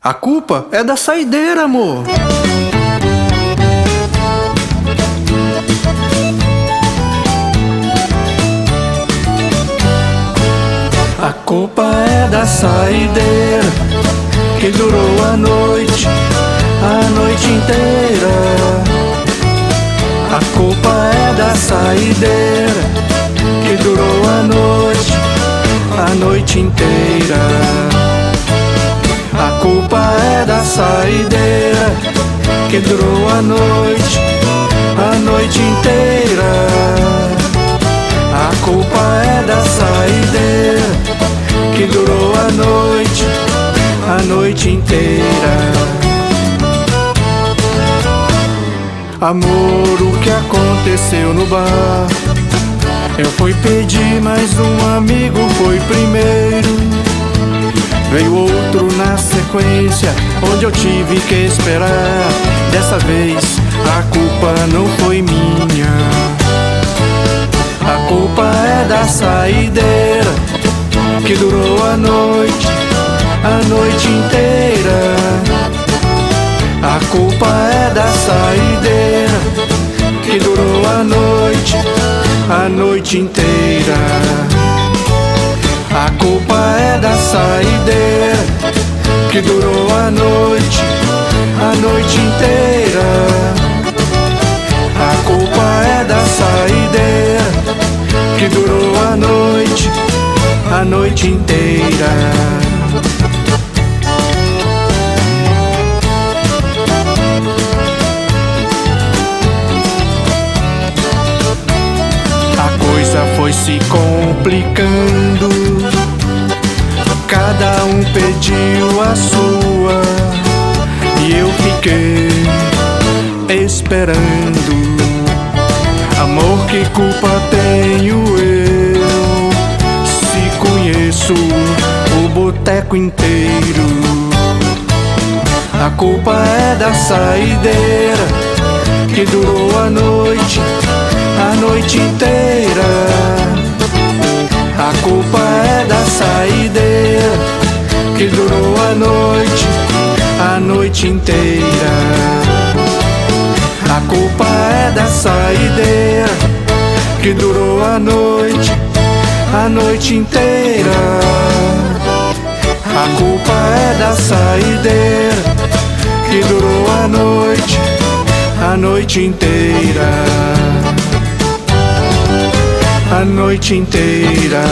A culpa é da saideira, amor. A culpa é da saideira que durou a noite inteira. A culpa é da saideira que durou a noite inteira. A culpa é da saideira que durou a noite inteira. A culpa é da saideira que durou a noite inteira. Amor, o que aconteceu no bar? Eu fui pedir, mas um amigo foi primeiro. Veio outro na sequência, onde eu tive que esperar. Dessa vez a culpa não foi minha. A culpa é da saideira que durou a noite inteira. A culpa é da saideira que durou a noite inteira. A culpa é da saideira que durou a noite inteira. A culpa é da saideira que durou a noite inteira. A coisa foi se complicando, cada um pediu a sua e eu fiquei esperando. Amor, que culpa tenho eu se conheço o boteco inteiro? A culpa é da saideira que durou a noite inteira. A culpa é da saideira que durou a noite inteira. A culpa é da saideira que durou a noite inteira. A culpa é da saideira que durou a noite inteira. A noite inteira.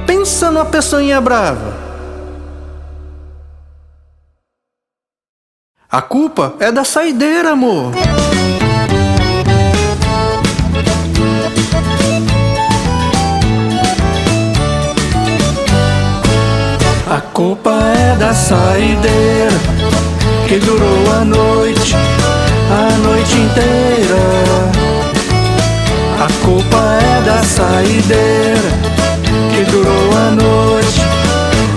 Pensa numa pessoinha brava. A culpa é da saideira, amor. A culpa é da saideira que durou a noite inteira. A culpa é da saideira que durou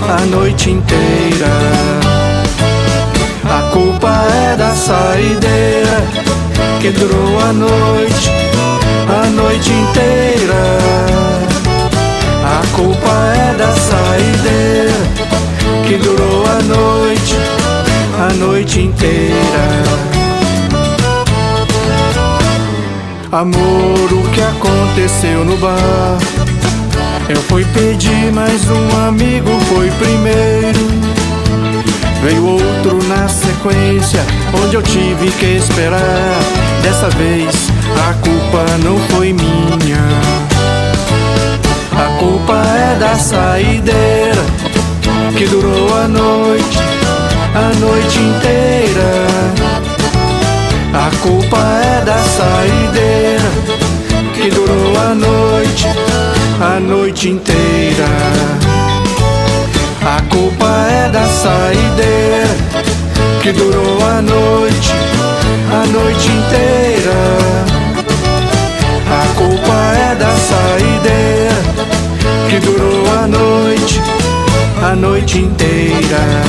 a noite inteira. A culpa é da saideira que durou a noite inteira. A culpa é da saideira que durou a noite inteira. Amor, o que aconteceu no bar? Eu fui pedir, mas um amigo foi primeiro. Veio outro na sequência, onde eu tive que esperar. Dessa vez a culpa não foi minha. A culpa é da saideira que durou a noite inteira. A culpa é da saideira que durou a noite inteira. A culpa é da saideira que durou a noite inteira. A culpa é da saideira que durou a noite inteira.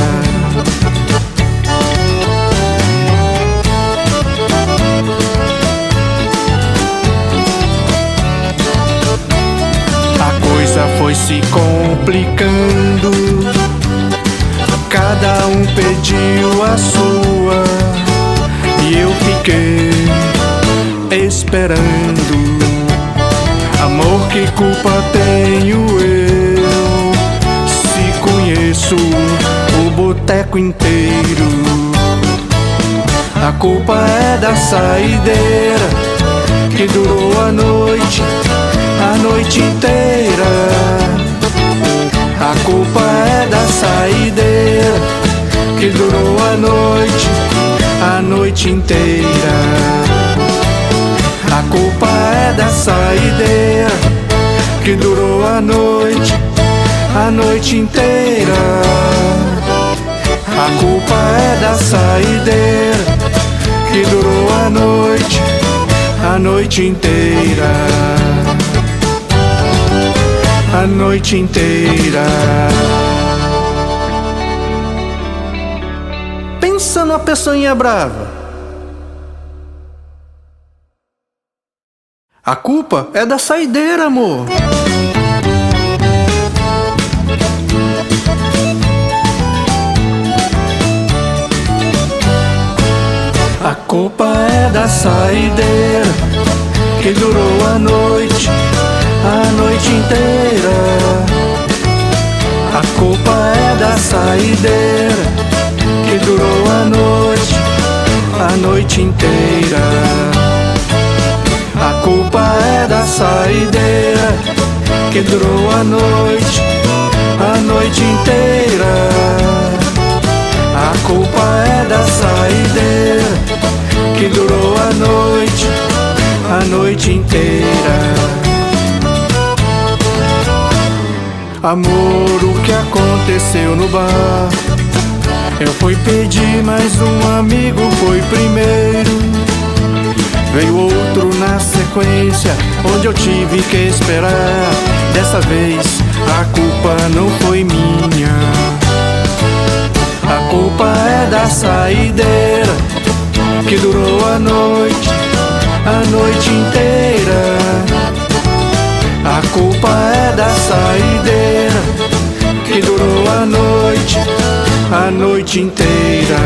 foi se complicando. pediu a sua e eu fiquei esperando. Amor, que culpa tenho eu se conheço o boteco inteiro? A culpa é da saideira que durou a noite inteira. A culpa é da saideira que durou a noite inteira. A culpa é da saideira que durou a noite inteira. A culpa é da saideira que durou a noite inteira. A noite inteira. Pensa numa pessoinha brava. A culpa é da saideira, amor. A culpa é da saideira que durou a noite inteira. A culpa é da saideira que durou a noite inteira. A culpa é da saideira que durou a noite inteira. A culpa é da saideira que durou a noite inteira. Amor, o que aconteceu no bar? Eu fui pedir, mas um amigo foi primeiro. Veio outro na sequência, onde eu tive que esperar. Dessa vez a culpa não foi minha. A culpa é da saideira que durou a noite inteira. A culpa é da saideira que durou a noite inteira.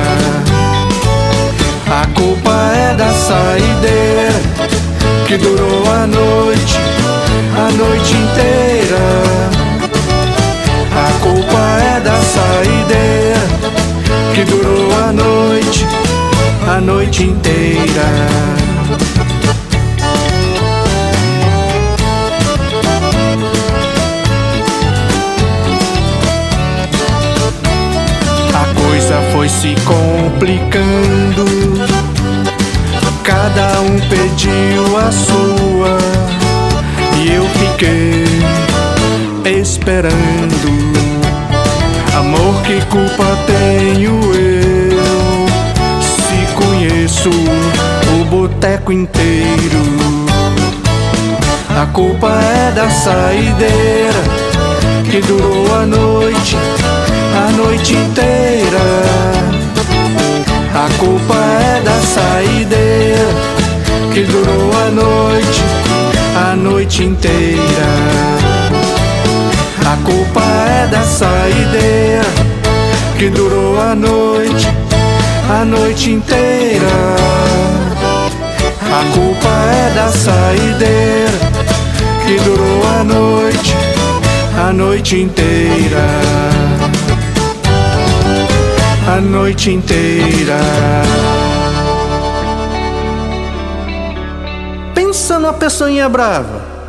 A culpa é da saideira que durou a noite inteira. A culpa é da saideira que durou a noite inteira. A coisa foi se complicando, cada um pediu a sua e eu fiquei esperando. Amor, que culpa tenho eu se conheço o boteco inteiro? A culpa é da saideira que durou a noite inteira. A culpa é da saideira que durou a noite inteira. A culpa é da saideira que durou a noite inteira. A culpa é da saideira que durou a noite inteira. A noite inteira. Pensa numa pessoinha brava.